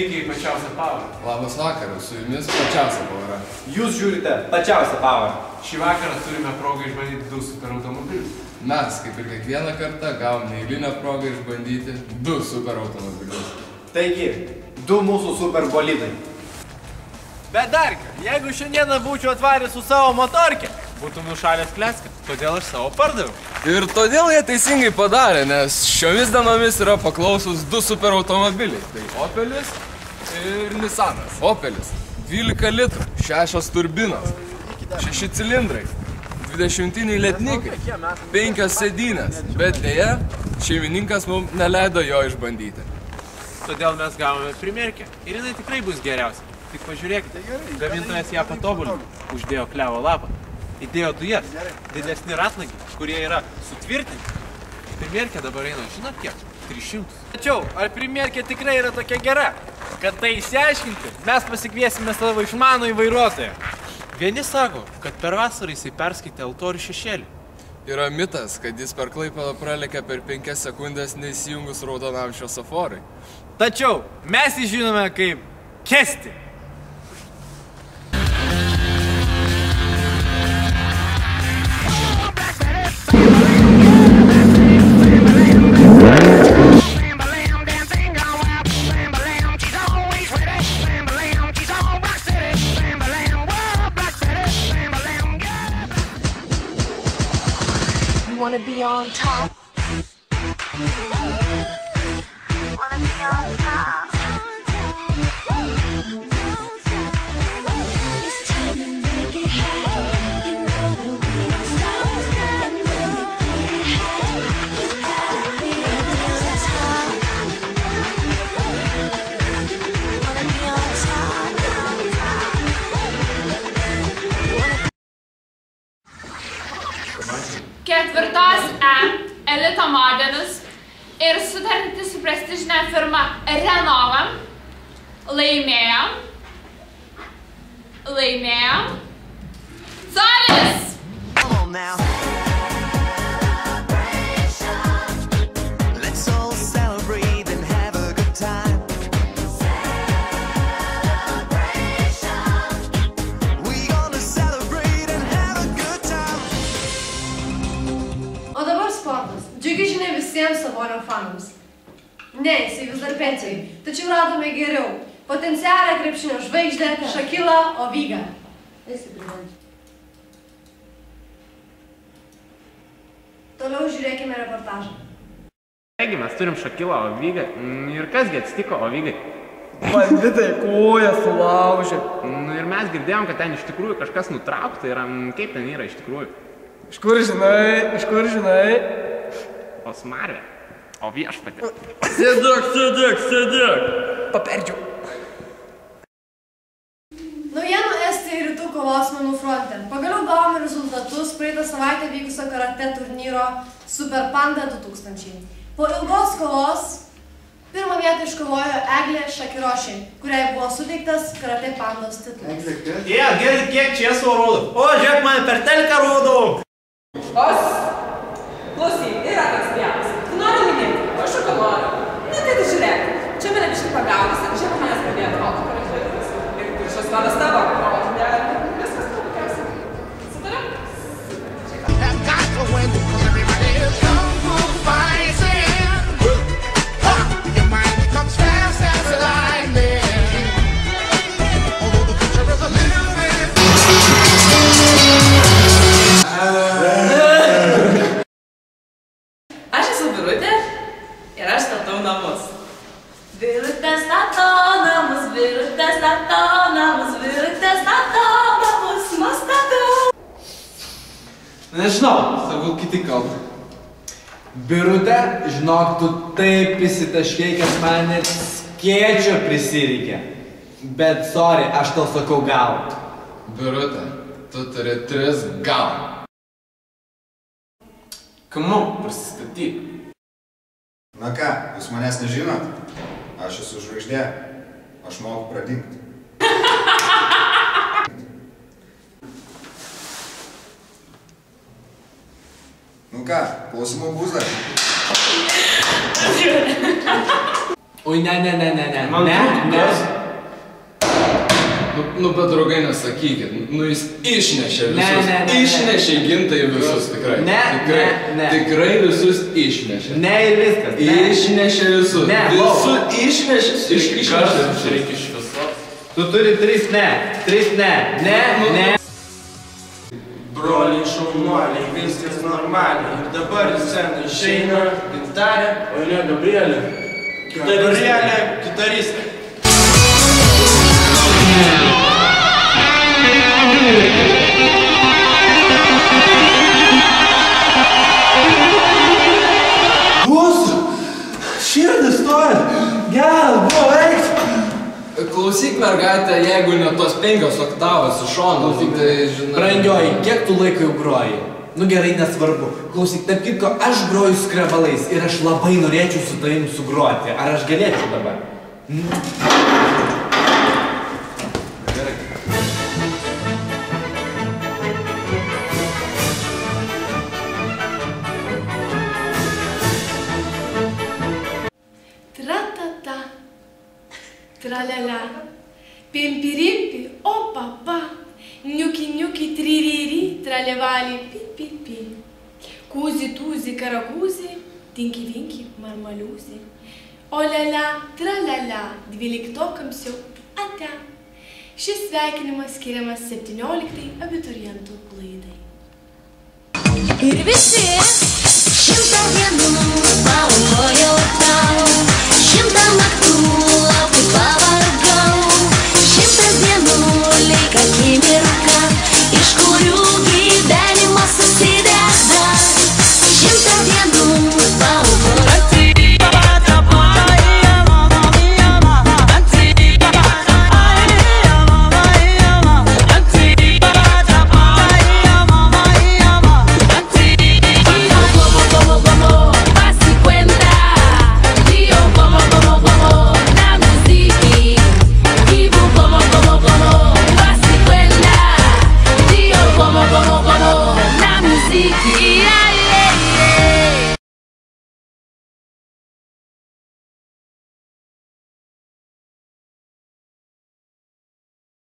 Sveiki į pačiausią pavarą. Labas vakaras, su jumis pačiausia pavara. Jūs žiūrite pačiausią pavarą. Šį vakarą turime progą išbandyti 2 superautomobilius. Mes, kaip ir kiekvieną kartą, gavom neeilinę progą išbandyti 2 superautomobilius. Taigi, 2 mūsų superbolidai. Bet dar, jeigu šiandieną būčiau atvaręs su savo motorke, būtų nušalęs kleską, todėl aš savo pardaviau. Ir todėl jie teisingai padarė, nes šiomis dienomis yra paklausus 2 superautomobiliai. Tai Opelis ir Nissanas. Opelis 12 litrų, 6 turbinos, 6 cilindrai, 20-tiniai lietnikai, 5 sėdynės, bet dėja, šeimininkas mums neleido jo išbandyti. Todėl mes gavome primerkę ir jinai tikrai bus geriausia. Tik pažiūrėkite, gamintojas ją patobulino, uždėjo klevo lapą, įdėjo dujas, didesni ratlagiai, kurie yra sutvirtinti. Primerkė dabar eina, žinot kiek? 300. Tačiau, ar primerkė tikrai yra tokia gera? Kad tai išsiaiškinti, mes pasikviesime savo išmanųjį vairuotoją. Vieni sako, kad per vasarą jisai perskaitė altorių šešėlį. Yra mitas, kad jis per Klaipėdą pralėkė per 5 sekundės neįsijungus raudonam šviesoforui. Tačiau, mes jį žinome kaip Kesti. Wanna be on top. Wanna be on top. It's time to make it happen. You know that we don't stop. And when we make it happen, you gotta be on top. Wanna be on top. Ketvirtos elito modelis ir sutartį su prestižinė firma Renault laimėjo Solis! Džiugi žinia visiems Saborio fanams. Ne, jisai vis dar pensijai, tačiau radome geriau. Potencialią krepšinio žvaigždę Šakilą Ovygą. Toliau žiūrėkime reportažą. Taigi, mes turim Šakilą Ovygą ir kasgi atsitiko Ovygai? Banditai koją sulaužė. Ir mes girdėjom, kad ten iš tikrųjų kažkas nutraukta ir kaip ten yra iš tikrųjų. Iš kur žinai? O smarvė, o viešpatė. Sėdėk. Paperdžiau. Naujienų Estijai rytų kovos menų fronte. Pagaliau gavome rezultatus praeitą savaitę vykusio karate turnyro Super Panda 2000. Po ilgos kovos pirmą vietą iškovojo Eglė Šakirošiai, kuriai buvo suteiktas Karate Pandos titulas. Gerai, kiek čia esu rodo? O, žiūrėk, mane per telką rodo. Klausyk, yra toks vienas. Tu nori laimėti? O aš šoką noriu. Na tai tu žiūrėk. Čia mane biškai pagaudys, žiūrėk manęs pradėjo atrodo. Ir šios vadas tavo. Viskas puikiausiai. Sutariam? Nežinau, sakau kiti kalba. Birute, žinok, tu taip įsitaškei, kad man net skėčio prisireikė. Bet sorry, aš tau sakau gal. Birute, tu turi 3 gal. Kamu, prisistatyk. Na ką, jūs manęs nežinot? Aš esu žvaigždė. Aš moku pradingt. Nu ką, klausimų bus dar? Oi, ne. Man trūktas. Nu, bet draugai nesakykit, nu jis išnešė visus, išnešė gintai visus, tikrai. Ne. Tikrai visus išnešė. Ne ir viskas. Išnešė visus. Visus išnešė. Iškiškas, reikia šviesos. Tu turi 3 ne. 3 ne. Ne. Broliai šaunuoliai, viskas normaliai. Ir dabar į sceną išeina Gintarė. O ne, Gabrielė. Gabrielė, gitaristė. Būsiu! Širdis stoja! Geras, buvo, eik! Klausyk, mergaitė, jeigu ne tos 5 oktavos iš šono, tai žinai... Brangioji, kiek tu laiko jau groji? Nu gerai, nesvarbu. Klausyk, tarp kitko, aš groju skrebalais ir aš labai norėčiau su tavim sugroti. Ar aš galėčiau dabar? Gerai. Tra-ta-ta, tra-la-la, pimpi-rimpi, o-pa-pa, niuki-niuki, tri-ri-ri, tra-le-vali, pi-pi-pi. Kūzi-tūzi, karakūzi, tinki-vinki, marmaliūzi. O-la-la, tra-la-la, 12-okams jau ate. Šis sveikinimas skiriamas 17 abiturientų klaidai. Ir visi 100 dienų paaukojo tau.